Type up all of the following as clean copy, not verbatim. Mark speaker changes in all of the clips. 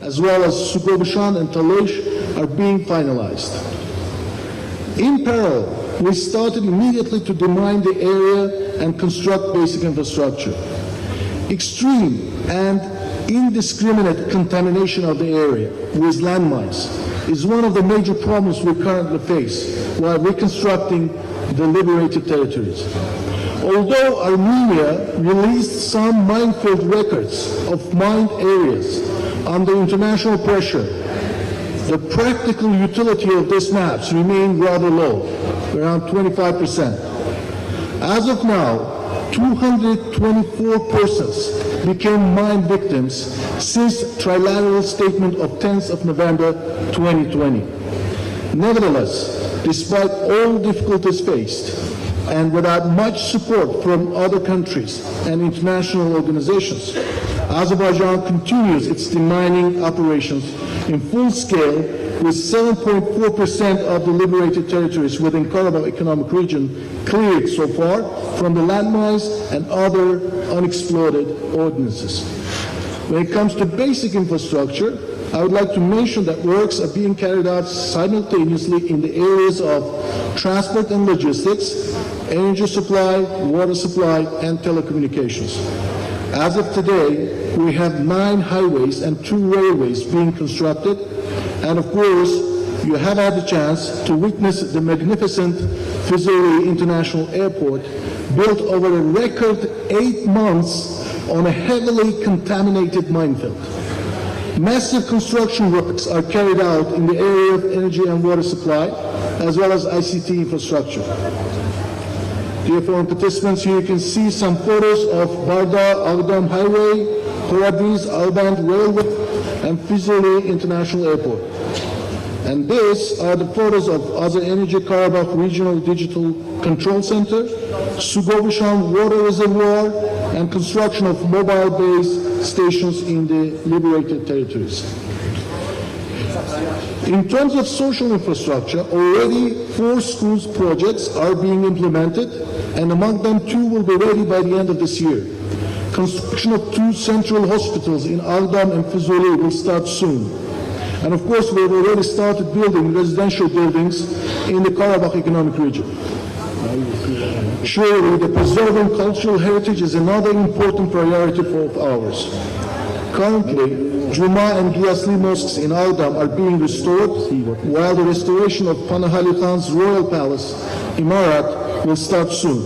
Speaker 1: as well as Sugovshan and Talosh, are being finalized. In parallel, we started immediately to demine the area and construct basic infrastructure. Extreme and indiscriminate contamination of the area with landmines is one of the major problems we currently face while reconstructing the liberated territories. Although Armenia released some mine-filled records of mined areas under international pressure, the practical utility of these maps remained rather low, around 25%. As of now, 224 persons became mine victims since trilateral statement of 10th of November 2020. Nevertheless, despite all difficulties faced, and without much support from other countries and international organizations, Azerbaijan continues its demining operations in full scale, with 7.4% of the liberated territories within Karabakh Economic Region cleared so far from the landmines and other unexploded ordinances. When it comes to basic infrastructure, I would like to mention that works are being carried out simultaneously in the areas of transport and logistics, energy supply, water supply, and telecommunications. As of today, we have 9 highways and 2 railways being constructed, and of course, you have had the chance to witness the magnificent Füzuli International Airport, built over a record 8 months on a heavily contaminated minefield. Massive construction works are carried out in the area of energy and water supply, as well as ICT infrastructure. Dear foreign participants, here you can see some photos of Barda-Agdam Highway, Horadiz-Alband Railway, and Füzuli International Airport. And these are the photos of Azer Energy Karabakh Regional Digital Control Center, Sugovshan Water Reservoir, and construction of mobile base stations in the liberated territories. In terms of social infrastructure, already 4 schools projects are being implemented, and among them 2 will be ready by the end of this year. Construction of 2 central hospitals in Agdam and Füzuli will start soon. And of course, we've already started building residential buildings in the Karabakh Economic Region. Surely, the preserving cultural heritage is another important priority for ours. Currently, Juma and Giyasli mosques in Agdam are being restored, while the restoration of Panahali Khan's royal palace, Imarat, will start soon.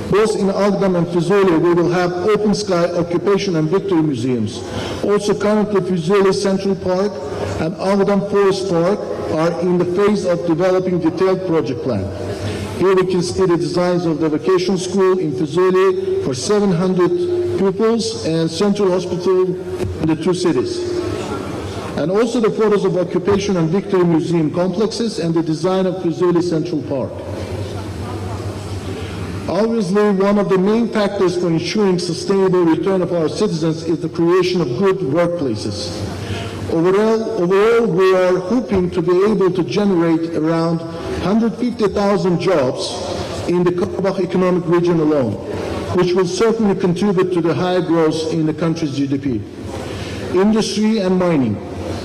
Speaker 1: Both in Agdam and Füzuli, we will have open sky occupation and victory museums. Also currently, Füzuli Central Park and Agdam Forest Park are in the phase of developing detailed project plan. Here we can see the designs of the vacation school in Füzuli for 700 pupils and central hospital in the 2 cities. And also the photos of occupation and victory museum complexes and the design of Füzuli Central Park. Obviously, one of the main factors for ensuring sustainable return of our citizens is the creation of good workplaces. Overall, we are hoping to be able to generate around 150,000 jobs in the Karabakh Economic Region alone, which will certainly contribute to the high growth in the country's GDP. Industry and mining,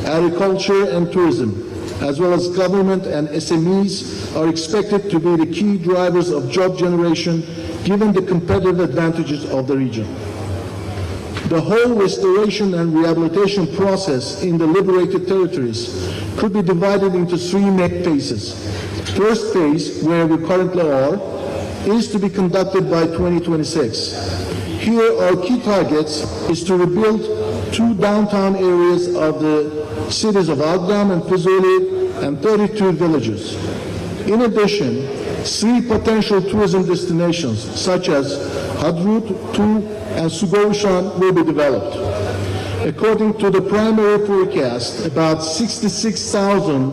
Speaker 1: agriculture and tourism, as well as government and SMEs are expected to be the key drivers of job generation given the competitive advantages of the region. The whole restoration and rehabilitation process in the liberated territories could be divided into 3 main phases. First phase, where we currently are, is to be conducted by 2026. Here our key targets is to rebuild 2 downtown areas of the cities of Agdam and Füzuli and 32 villages. In addition, 3 potential tourism destinations such as Hadrut, Tu, and Sugovshan will be developed. According to the primary forecast, about 66,000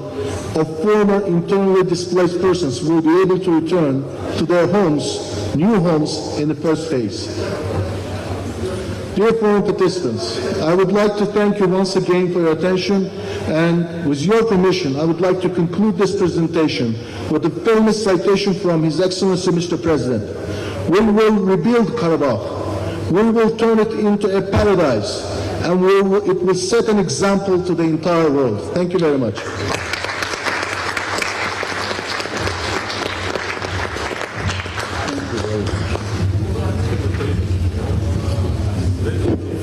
Speaker 1: of former internally displaced persons will be able to return to their homes, new homes, in the first phase. Dear foreign participants, I would like to thank you once again for your attention, and with your permission, I would like to conclude this presentation with a famous citation from His Excellency Mr. President. We will rebuild Karabakh. We will turn it into a paradise, and it will set an example to the entire world. Thank you very much.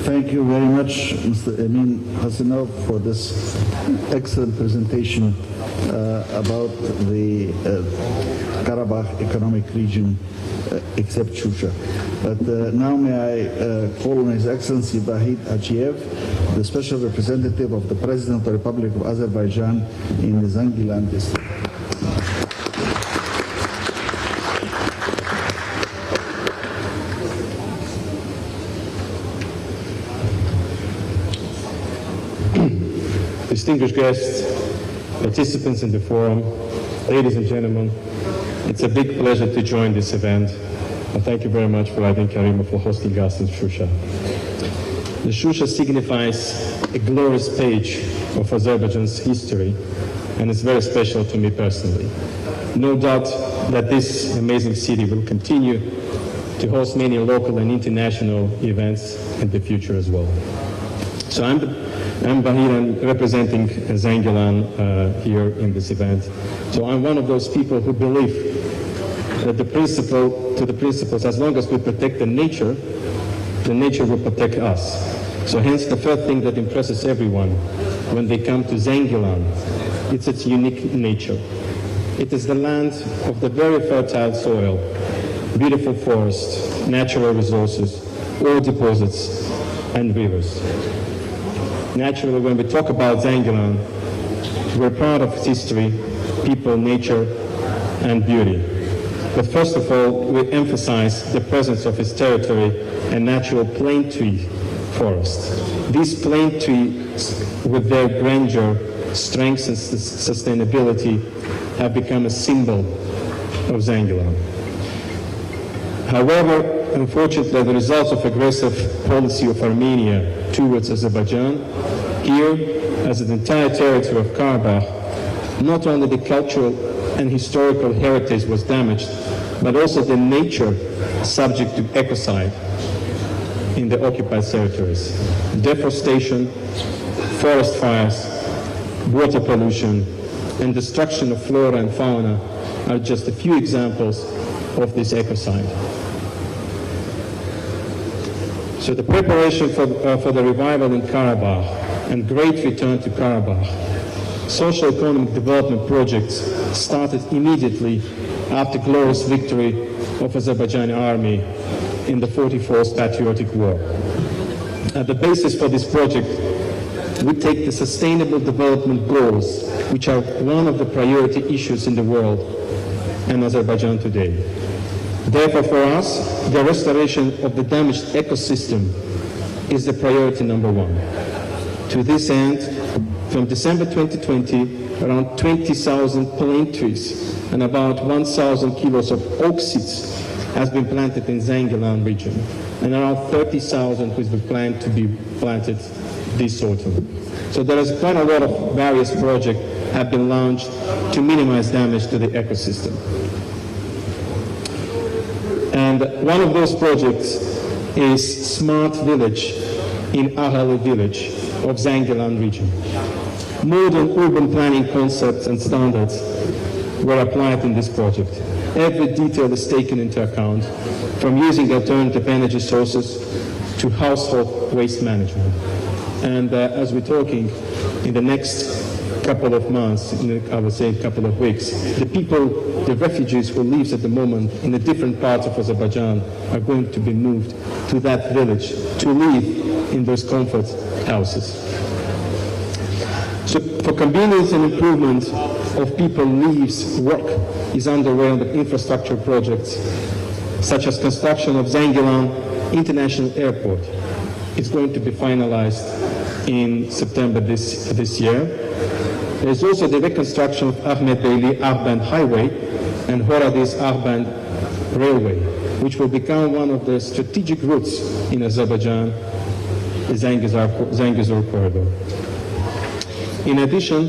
Speaker 2: Thank you very much, Mr. Emin Hasanov, for this excellent presentation about the Karabakh Economic Region, except Shusha. But now may I call on His Excellency Vahid Achiev, the Special Representative of the President of the Republic of Azerbaijan in the Zangilan district.
Speaker 3: Distinguished guests, participants in the forum, ladies and gentlemen, it's a big pleasure to join this event, and thank you very much for Aydin Karimov for hosting us in Shusha. The Shusha signifies a glorious page of Azerbaijan's history, and it's very special to me personally. No doubt that this amazing city will continue to host many local and international events in the future as well. So I'm Bahir, I'm representing Zangilan here in this event. So I'm one of those people who believe that the principles, as long as we protect the nature will protect us. So hence the first thing that impresses everyone when they come to Zangilan, it's its unique nature. It is the land of the very fertile soil, beautiful forest, natural resources, ore deposits, and rivers. Naturally, when we talk about Zangilan, we're proud of its history, people, nature, and beauty. But first of all, we emphasize the presence of its territory and natural plane tree forest. These plane trees, with their grandeur, strength, and sustainability, have become a symbol of Zangilan. However, unfortunately, the results of aggressive policy of Armenia towards Azerbaijan, here, as the entire territory of Karabakh, not only the cultural and historical heritage was damaged, but also the nature subject to ecocide in the occupied territories. Deforestation, forest fires, water pollution, and destruction of flora and fauna are just a few examples of this ecocide. So the preparation for the revival in Karabakh and great return to Karabakh, socio-economic development projects started immediately after glorious victory of Azerbaijani army in the 44th Patriotic War. At the basis for this project, we take the Sustainable Development Goals, which are one of the priority issues in the world and Azerbaijan today. Therefore, for us, the restoration of the damaged ecosystem is the priority number one. To this end, from December 2020, around 20,000 plane trees and about 1,000 kilos of oak seeds has been planted in Zangilan region, and around 30,000 which we plan to be planted this autumn. So there is quite a lot of various projects have been launched to minimize damage to the ecosystem. And one of those projects is Smart Village in Ahali village of Zangilan region. Modern urban planning concepts and standards were applied in this project. Every detail is taken into account, from using alternative energy sources to household waste management. And as we're talking, in the next couple of months, I would say a couple of weeks, the people, the refugees who live at the moment in the different parts of Azerbaijan are going to be moved to that village to live in those comfort houses. So for convenience and improvement of people lives, work is underway on the infrastructure projects, such as construction of Zangilan International Airport. It's going to be finalized in September this year. There is also the reconstruction of Ahmed Beyli Arband Highway and Horadiz Arband Railway, which will become one of the strategic routes in Azerbaijan, the Zangezur corridor. In addition,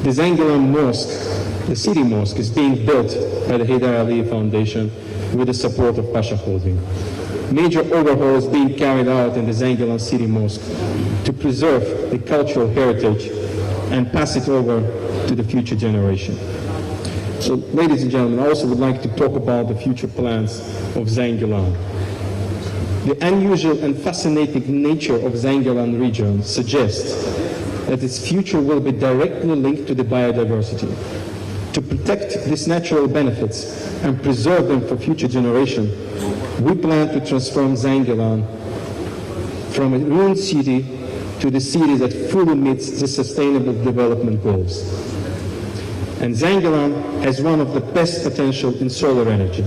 Speaker 3: the Zangilan Mosque, the city mosque, is being built by the Heydar Aliyev Foundation with the support of Pasha Holding. Major overhauls being carried out in the Zangilan City Mosque to preserve the cultural heritage and pass it over to the future generation. So, ladies and gentlemen, I also would like to talk about the future plans of Zangilan. The unusual and fascinating nature of Zangilan region suggests that its future will be directly linked to the biodiversity. To protect these natural benefits and preserve them for future generations, we plan to transform Zangilan from a ruined city to the city that fully meets the sustainable development goals. And Zangilan has one of the best potential in solar energy,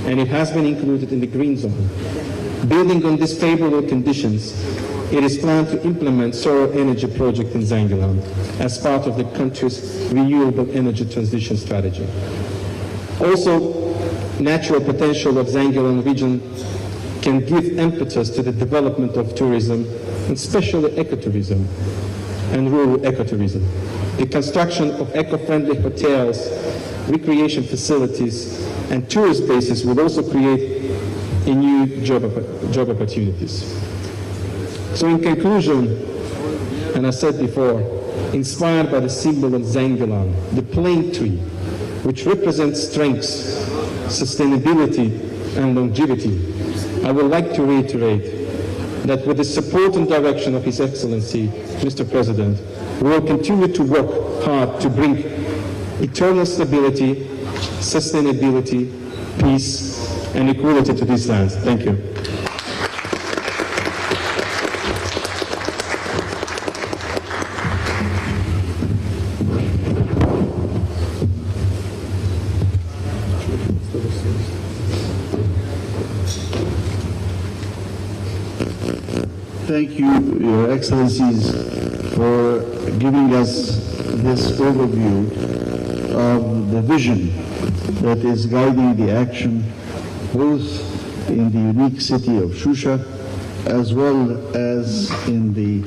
Speaker 3: and it has been included in the green zone. Building on these favorable conditions, it is planned to implement solar energy project in Zangilan as part of the country's renewable energy transition strategy. Also, natural potential of Zangilan region can give impetus to the development of tourism, and especially ecotourism and rural ecotourism. The construction of eco-friendly hotels, recreation facilities, and tourist bases will also create a new job opportunities. So in conclusion, and I said before, inspired by the symbol of Zangilan, the plane tree, which represents strength, sustainability, and longevity, I would like to reiterate that with the support and direction of His Excellency, Mr. President, we will continue to work hard to bring eternal stability, sustainability, peace, and equality to these lands. Thank you.
Speaker 2: Thank you, Your Excellencies, for giving us this overview of the vision that is guiding the action both in the unique city of Shusha as well as in the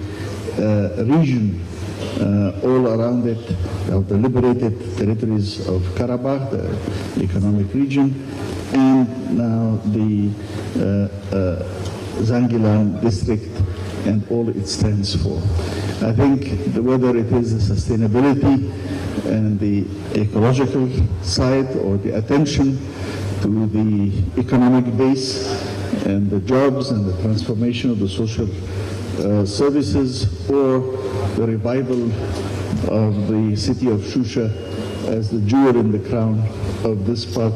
Speaker 2: region all around it of the liberated territories of Karabakh, the economic region, and now the Zangilan district and all it stands for. I think whether it is the sustainability and the ecological side or the attention to the economic base and the jobs and the transformation of the social services, or the revival of the city of Shusha as the jewel in the crown of this part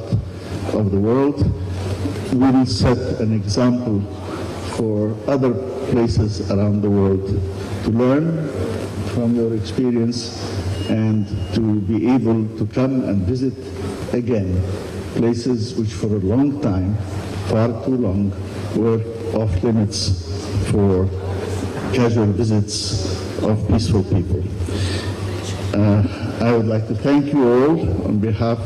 Speaker 2: of the world, will set an example for other places around the world to learn from your experience and to be able to come and visit again places which for a long time, far too long, were off limits for casual visits of peaceful people. I would like to thank you all on behalf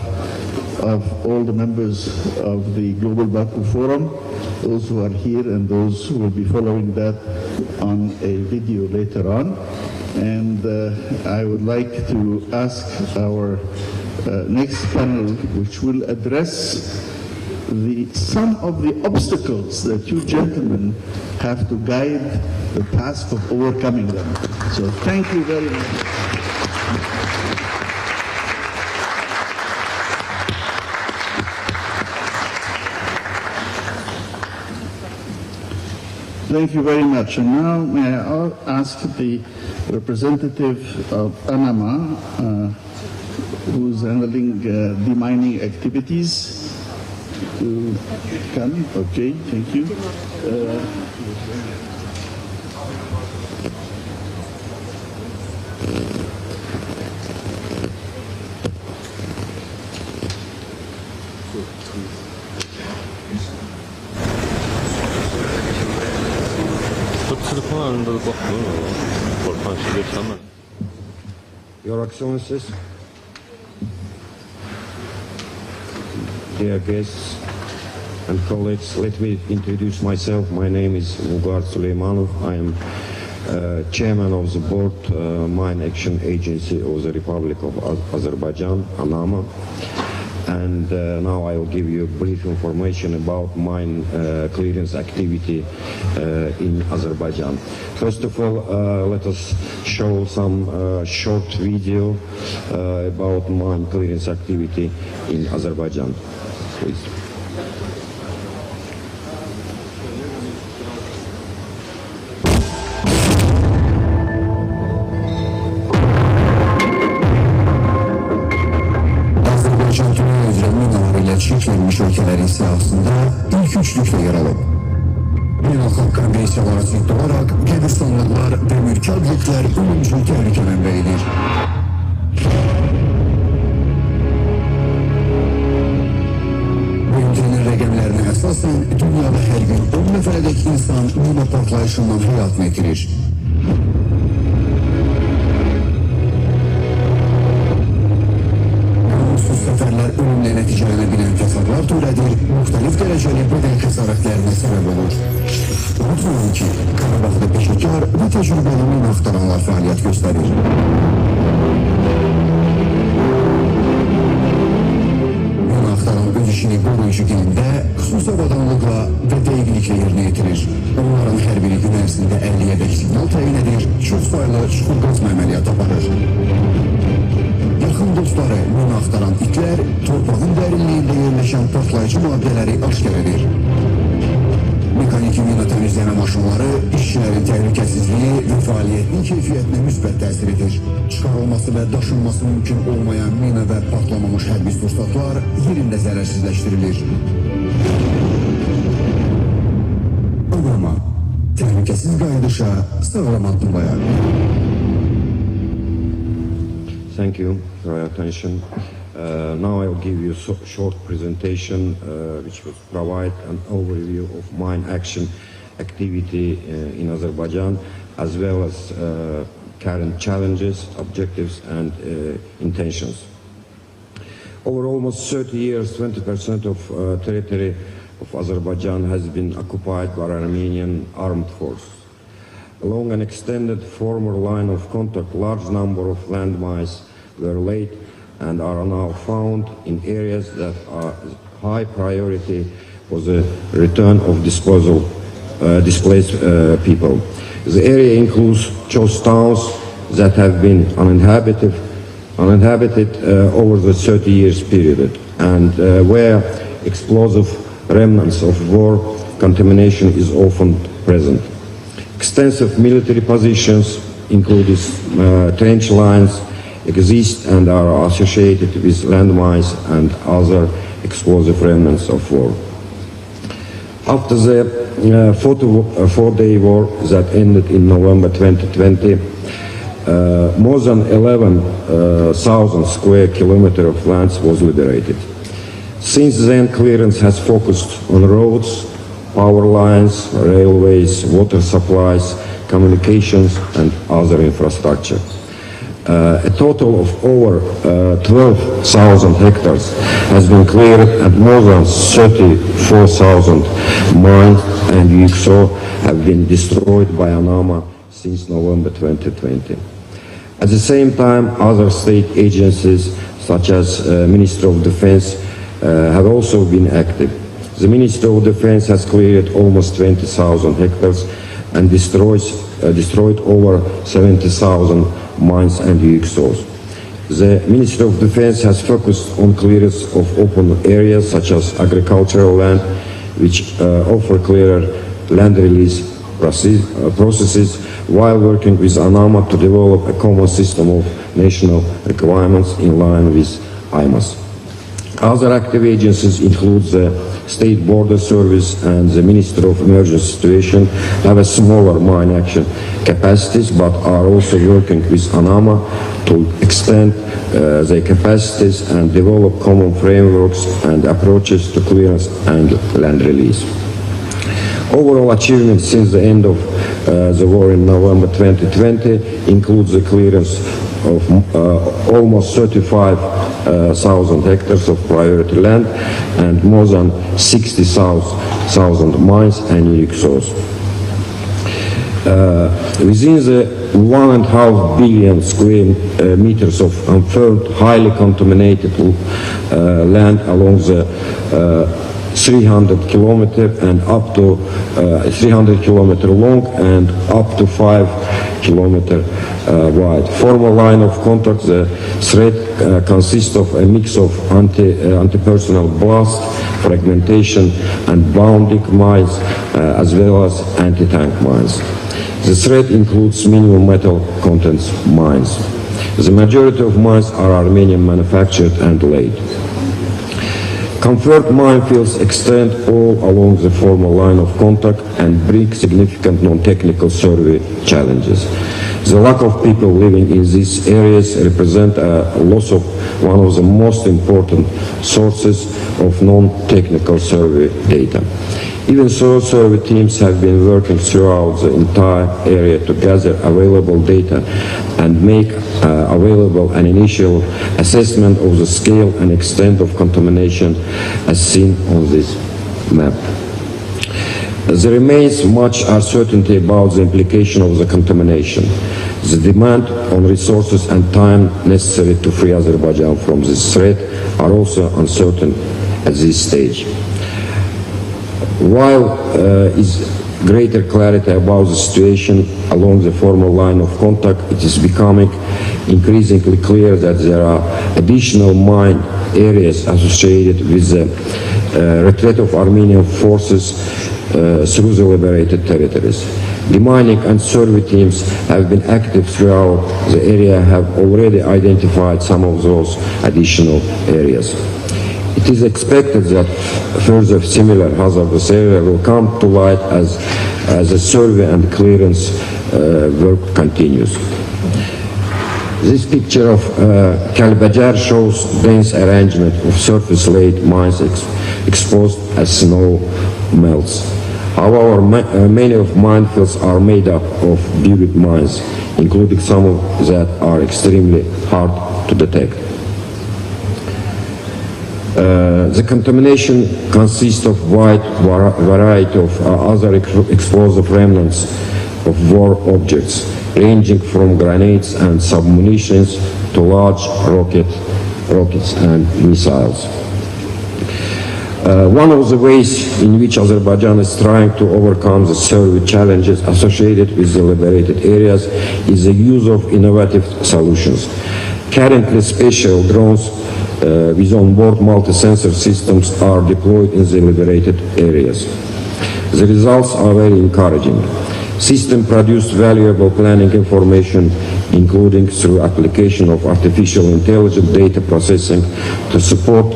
Speaker 2: of all the members of the Global Baku Forum, those who are here and those who will be following that on a video later on. And I would like to ask our next panel, which will address some of the obstacles that you gentlemen have to guide the task of overcoming them. So thank you very much. Thank you very much. And now may I ask the representative of Anama, who's handling demining activities, to come. Okay, thank you.
Speaker 4: Your Excellencies, dear guests and colleagues, let me introduce myself. My name is Mugar Suleymanov. I am chairman of the board Mine Action Agency of the Republic of Azerbaijan, Anama. And now I will give you brief information about mine clearance activity in Azerbaijan. First of all, let us show some short video about mine clearance activity in Azerbaijan, please.
Speaker 5: Çekilmiş ülkelerin siyasında ilk üçlükte yer alıp Beynəlxalq konvensiyalara zidd olarak Qəbristanlılar ve mülki obyektler ölümcül tehlike mənbəyidir. Bölümcenin rəqəmlərinə əsasən dünyada hər gün 10 nəfərədək insan mina partlayışından həyatını itirir. Səfərlər ölümlə nəticələnə təsarlar törədir, müxtəlif dərəcəli bədən xəsarətlərinə səbəb olur. Unutmayın ki, Qarabağda peşəkar və təcrübəli mina axtaranlar fəaliyyət göstərir. Mina axtaran öz işini qoruyucu gündə, xüsusi avadanlıqla və dəqiqliklə yerinə yetirir. Onların hər biri gün ərzində 50-ədək siqnal təyin edir, çox saylı çuxur qazma əməliyyat aparır. Yaxın dostları mina axtaran itlər torpağın dərinliyində yerləşən partlayıcı maddələri aşkar edir. Mexaniki mina təmizləmə maşınları işçilərin təhlükəsizliyi və fəaliyyətinin keyfiyyətinə müsbət təsir edir. Çıxarılması və daşınması mümkün olmayan mina və patlamamış hərbi sursatlar yerində zərərsizləşdirilir. Amma təhlükəsiz qayıdışa sağlam addımlayar.
Speaker 4: Thank you for your attention. Now I will give you a short presentation which will provide an overview of mine action activity in Azerbaijan, as well as current challenges, objectives and intentions. Over almost 30 years, 20% of territory of Azerbaijan has been occupied by Armenian armed forces. Along an extended former line of contact, large number of landmines were laid and are now found in areas that are high priority for the return of displaced people. The area includes choice towns that have been uninhabited over the 30 years period, and where explosive remnants of war contamination is often present. Extensive military positions, including trench lines, exist and are associated with landmines and other explosive remnants of war. After the 4-day war that ended in November 2020, more than 11,000 square kilometers of lands was liberated. Since then, clearance has focused on roads, power lines, railways, water supplies, communications and other infrastructure. A total of over 12,000 hectares has been cleared and more than 34,000 mines and UXO have been destroyed by ANAMA since November 2020. At the same time, other state agencies such as Ministry of Defense have also been active. The Ministry of Defense has cleared almost 20,000 hectares and destroyed over 70,000 mines and UXOs. The Ministry of Defense has focused on clearance of open areas such as agricultural land, which offer clearer land release processes, while working with ANAMA to develop a common system of national requirements in line with IMAS. Other active agencies include the State Border Service and the Ministry of Emergency Situation have a smaller mine action capacities, but are also working with ANAMA to extend their capacities and develop common frameworks and approaches to clearance and land release. Overall achievements since the end of the war in November 2020 includes the clearance of almost 35,000 hectares of priority land and more than 60,000 mines and UXOs. Within the 1.5 billion square meters of confirmed highly contaminated land along the 300 kilometer and up to 300 kilometer long and up to 5 kilometer wide. Formal line of contact, the threat consists of a mix of anti-personnel blast, fragmentation and bounding mines as well as anti-tank mines. The threat includes minimum metal contents mines. The majority of mines are Armenian manufactured and laid. Confirmed minefields extend all along the formal line of contact and bring significant non-technical survey challenges. The lack of people living in these areas represent a loss of one of the most important sources of non-technical survey data. Even so, survey teams have been working throughout the entire area to gather available data and make available an initial assessment of the scale and extent of contamination as seen on this map. There remains much uncertainty about the implication of the contamination. The demand on resources and time necessary to free Azerbaijan from this threat are also uncertain at this stage. While is greater clarity about the situation along the formal line of contact, it is becoming increasingly clear that there are additional mine areas associated with the retreat of Armenian forces through the liberated territories. Demining and survey teams have been active throughout the area, have already identified some of those additional areas. It is expected that further similar hazardous areas will come to light as the survey and clearance work continues. This picture of Kalbajar shows dense arrangement of surface laid mines exposed as snow melts. However, many of minefields are made up of buried mines, including some that are extremely hard to detect. The contamination consists of wide variety of other explosive remnants of war objects, ranging from grenades and submunitions to large rockets and missiles. One of the ways in which Azerbaijan is trying to overcome the survey challenges associated with the liberated areas is the use of innovative solutions. Currently, special drones with on-board multi-sensor systems are deployed in the liberated areas. The results are very encouraging. System produced valuable planning information, including through application of artificial intelligence data processing to support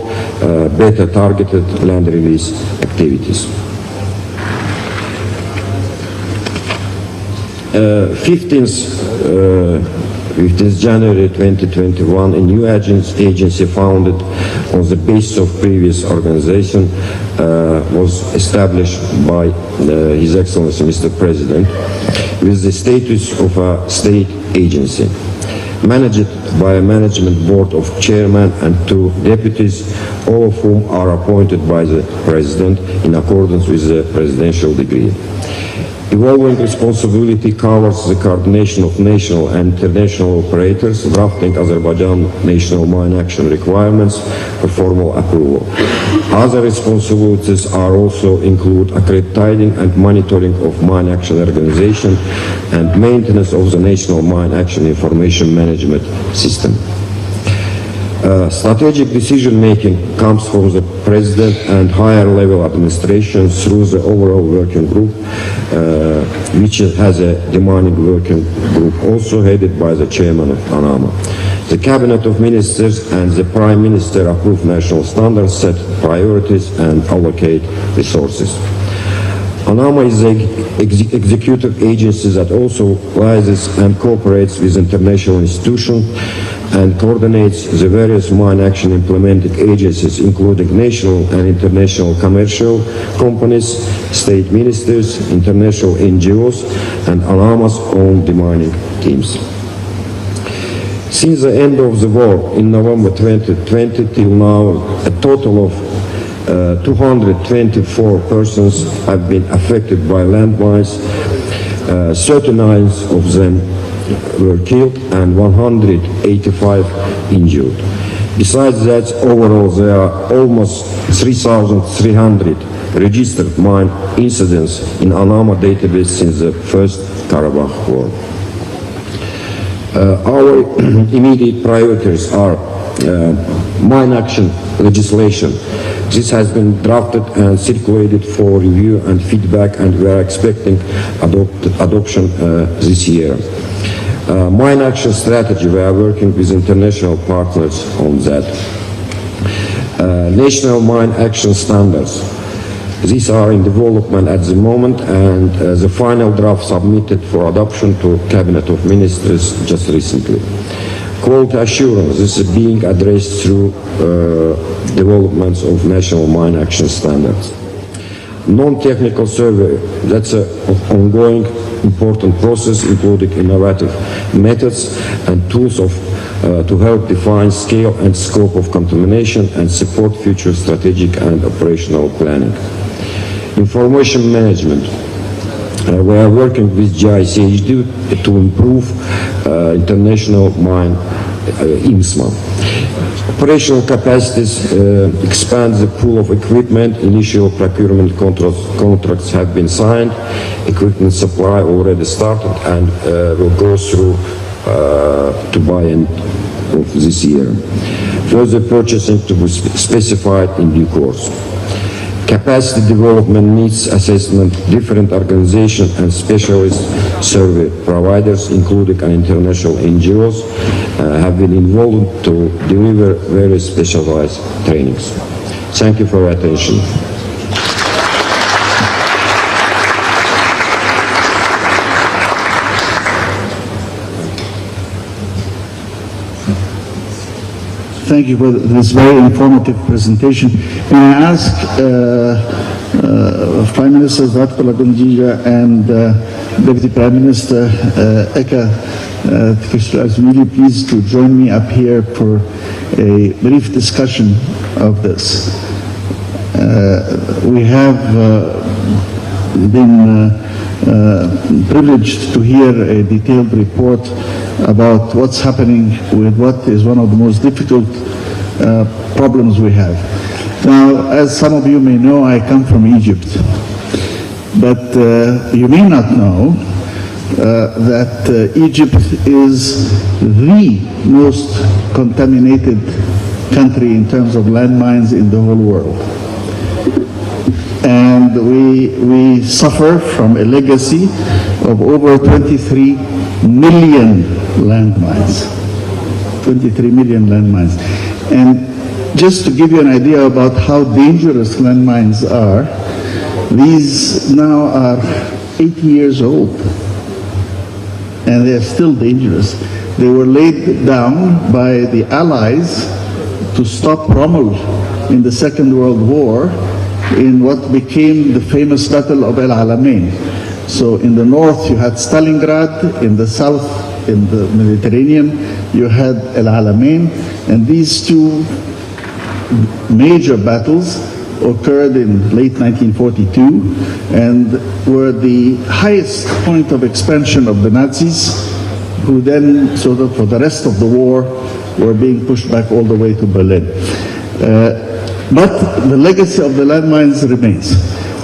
Speaker 4: better targeted land release activities. 15th January 2021, a new agency founded on the basis of previous organization was established by His Excellency Mr. President with the status of a state agency, managed by a management board of chairman and 2 deputies, all of whom are appointed by the President in accordance with the presidential decree. Evolving responsibility covers the coordination of national and international operators, drafting Azerbaijan national mine action requirements for formal approval. Other responsibilities are also include accrediting and monitoring of mine action organization and maintenance of the national mine action information management system. Strategic decision-making comes from the President and higher-level administration through the overall working group, which has a demanding working group, also headed by the chairman of ANAMA. The Cabinet of Ministers and the Prime Minister approve national standards, set priorities, and allocate resources. ANAMA is the executive agency that also liaises and cooperates with international institutions and coordinates the various mine action implementing agencies, including national and international commercial companies, state ministers, international NGOs, and ANAMA's own demining teams. Since the end of the war in November 2020 till now, a total of 224 persons have been affected by landmines, 39 of them were killed and 185 injured. Besides that, overall there are almost 3,300 registered mine incidents in ANAMA database since the First Karabakh War. Our immediate priorities are mine action legislation. This has been drafted and circulated for review and feedback, and we are expecting adoption this year. Mine action strategy, we are working with international partners on that. National mine action standards. These are in development at the moment, and the final draft submitted for adoption to Cabinet of Ministers just recently. Quality assurance, this is being addressed through developments of national mine action standards. Non-technical survey, that's an ongoing important process including innovative methods and tools to help define scale and scope of contamination and support future strategic and operational planning. Information management. We are working with GICHD to improve international mine IMSMA. Operational capacities expand the pool of equipment. Initial procurement contracts have been signed. Equipment supply already started and will go through to by end of this year. Further purchasing to be specified in due course. Capacity development needs assessment. Different organizations and specialist survey providers, including international NGOs, have been involved to deliver very specialized trainings. Thank you for your attention.
Speaker 2: Thank you for this very informative presentation. May I ask Prime Minister Zlatko Lagundzija and Deputy Prime Minister Eka Tkishrazvili please to join me up here for a brief discussion of this. We have been privileged to hear a detailed report about what's happening with what is one of the most difficult problems we have. Now, as some of you may know, I come from Egypt, but you may not know that Egypt is the most contaminated country in terms of landmines in the whole world. And we suffer from a legacy of over 23 million landmines. 23 million landmines. And just to give you an idea about how dangerous landmines are, these now are 80 years old. And they are still dangerous. They were laid down by the Allies to stop Rommel in the Second World War in what became the famous Battle of El Alamein. So in the north you had Stalingrad, in the south, in the Mediterranean, you had El Alamein, and these two major battles occurred in late 1942 and were the highest point of expansion of the Nazis, who then sort of for the rest of the war were being pushed back all the way to Berlin. But the legacy of the landmines remains.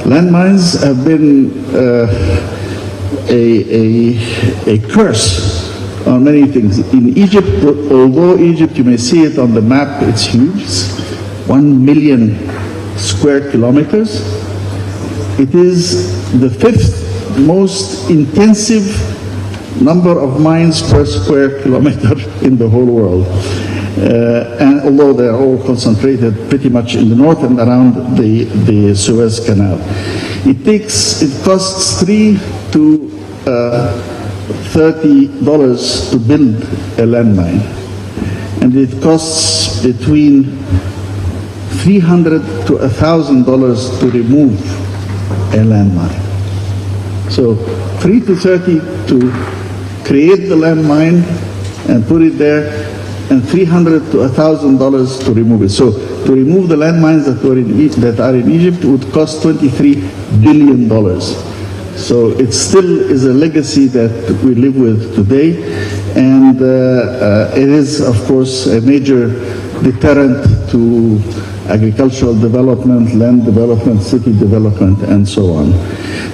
Speaker 2: Landmines have been a curse on many things. In Egypt, although Egypt, you may see it on the map, it's huge, 1 million square kilometers. It is the 5th most intensive number of mines per square kilometer in the whole world. And although they're all concentrated pretty much in the north and around the Suez Canal. It costs $3 to $30 to build a landmine. And it costs between $300 to $1,000 to remove a landmine. So $3 to $30 to create the landmine and put it there, and $300 to $1,000 to remove it. So to remove the landmines that are in Egypt would cost $23 billion. So it still is a legacy that we live with today, and it is, of course, a major deterrent to agricultural development, land development, city development, and so on.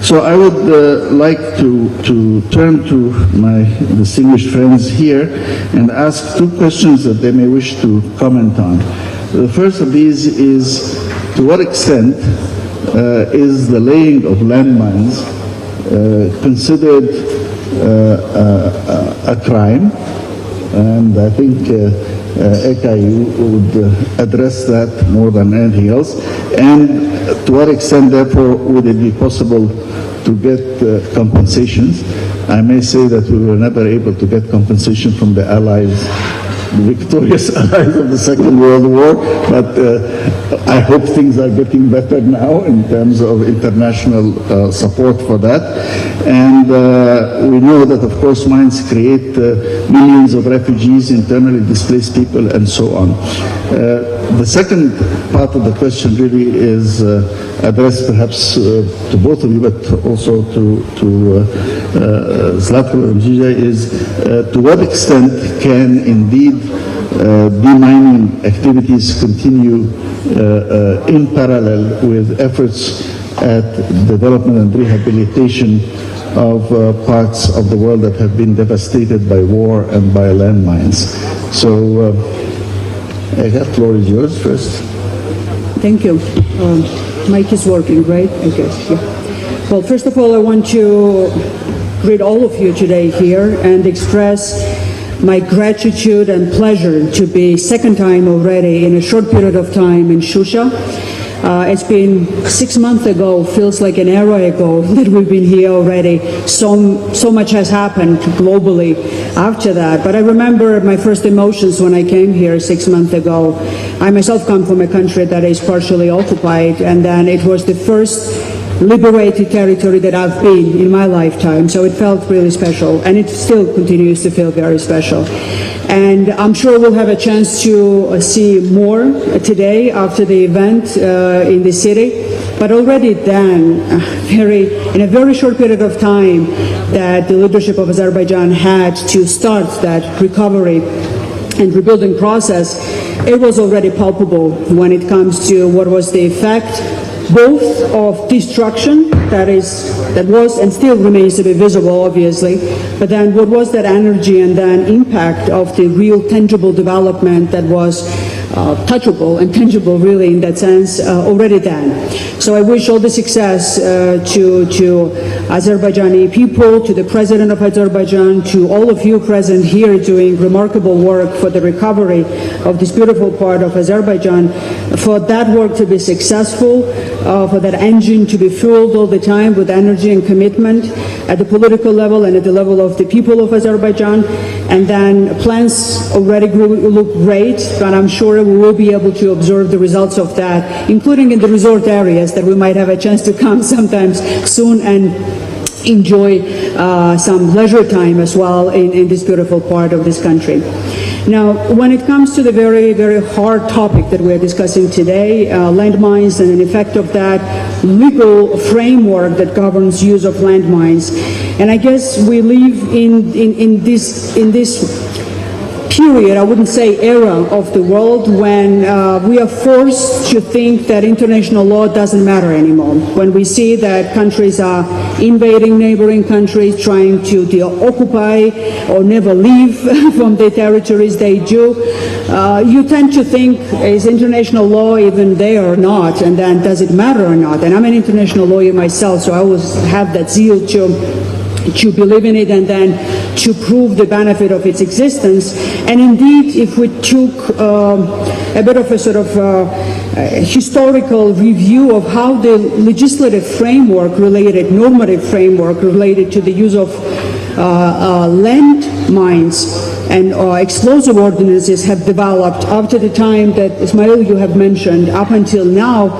Speaker 2: So I would like to turn to my distinguished friends here and ask two questions that they may wish to comment on. The first of these is, to what extent is the laying of landmines considered a crime? And I think Eka, you would address that more than anything else. And to what extent, therefore, would it be possible to get compensations? I may say that we were never able to get compensation from the allies, the victorious allies of the Second World War, but I hope things are getting better now in terms of international support for that. And we know that, of course, mines create millions of refugees, internally displaced people, and so on. The second part of the question really is addressed perhaps to both of you, but also to Zlatko and Zizia, is to what extent can indeed demining activities continue in parallel with efforts at development and rehabilitation of parts of the world that have been devastated by war and by landmines. So, the floor is yours first.
Speaker 6: Thank you. Mic is working, right? I guess, yeah. Well, first of all, I want to greet all of you today here and express my gratitude and pleasure to be second time already in a short period of time in Shusha. It's been 6 months ago, feels like an era ago that we've been here already. So much has happened globally after that. But I remember my first emotions when I came here 6 months ago. I myself come from a country that is partially occupied, and then it was the first liberated territory that I've been in my lifetime. So it felt really special, and it still continues to feel very special. And I'm sure we'll have a chance to see more today after the event in the city. But already then, in a very short period of time that the leadership of Azerbaijan had to start that recovery and rebuilding process, it was already palpable when it comes to what was the effect both of destruction that was and still remains to be visible, obviously, but then what was that energy and then impact of the real tangible development that was touchable and tangible, really, in that sense, already then. So I wish all the success to Azerbaijani people, to the President of Azerbaijan, to all of you present here doing remarkable work for the recovery of this beautiful part of Azerbaijan, for that work to be successful, for that engine to be fueled all the time with energy and commitment at the political level and at the level of the people of Azerbaijan. And then plans already look great, but I'm sure we will be able to observe the results of that, including in the resort areas that we might have a chance to come sometimes soon and enjoy some leisure time as well in this beautiful part of this country. Now, when it comes to the very, very hard topic that we're discussing today, landmines and an effect of that legal framework that governs use of landmines, and I guess we live in this period, I wouldn't say era of the world, when we are forced to think that international law doesn't matter anymore. When we see that countries are invading neighboring countries, trying to occupy or never leave from the territories they do, you tend to think, is international law even there or not, and then does it matter or not? And I'm an international lawyer myself, so I always have that zeal to believe in it and then to prove the benefit of its existence. And indeed, if we took a bit of a sort of historical review of how the legislative framework related, normative framework related to the use of land mines and explosive ordinances have developed after the time that, Ismail, you have mentioned, up until now,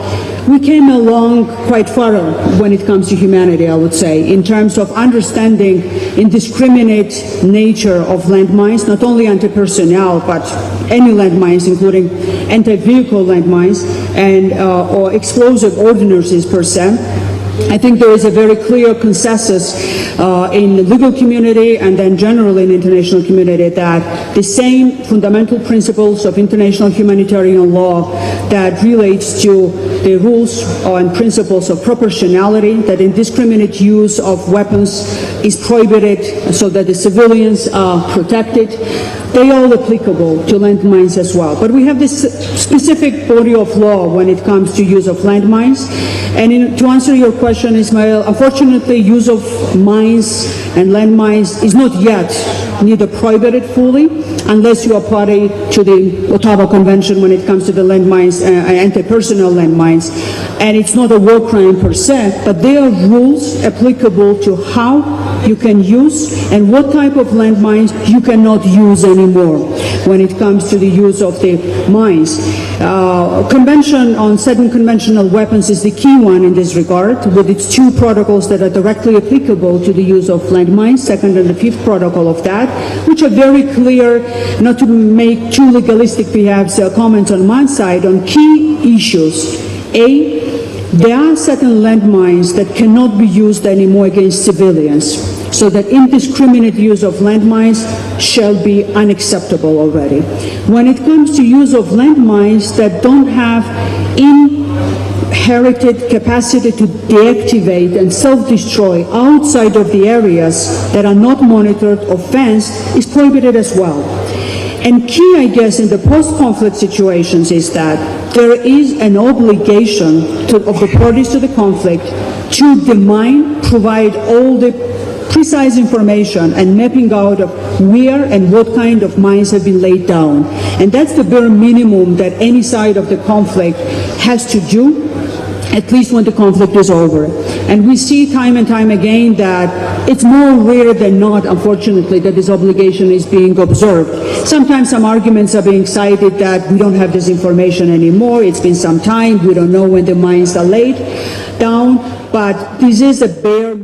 Speaker 6: we came along quite far when it comes to humanity, I would say, in terms of understanding indiscriminate nature of landmines, not only anti-personnel, but any landmines, including anti-vehicle landmines and or explosive ordinances per se. I think there is a very clear consensus in the legal community and then generally in the international community that the same fundamental principles of international humanitarian law that relates to the rules and principles of proportionality, that indiscriminate use of weapons is prohibited so that the civilians are protected, they are all applicable to landmines as well. But we have this specific body of law when it comes to use of landmines. And to answer your question, Ismail, unfortunately, use of mines and landmines is not yet neither prohibited fully, unless you are party to the Ottawa Convention when it comes to the landmines, anti-personnel landmines. And it's not a war crime per se, but there are rules applicable to how you can use and what type of landmines you cannot use anymore when it comes to the use of the mines. Convention on certain conventional weapons is the key one in this regard, with its two protocols that are directly applicable to the use of landmines, second and the fifth protocol of that, which are very clear, not to make too legalistic perhaps comments on one side, on key issues. A, there are certain landmines that cannot be used anymore against civilians, so that indiscriminate use of landmines shall be unacceptable already. When it comes to use of landmines that don't have inherited capacity to deactivate and self-destroy outside of the areas that are not monitored or fenced is prohibited as well. And key, I guess, in the post-conflict situations is that there is an obligation of the parties to the conflict to demine, provide all the precise information and mapping out of where and what kind of mines have been laid down. And that's the bare minimum that any side of the conflict has to do, at least when the conflict is over. And we see time and time again that it's more rare than not, unfortunately, that this obligation is being observed. Sometimes some arguments are being cited that we don't have this information anymore, it's been some time, we don't know when the mines are laid down, but this is a bare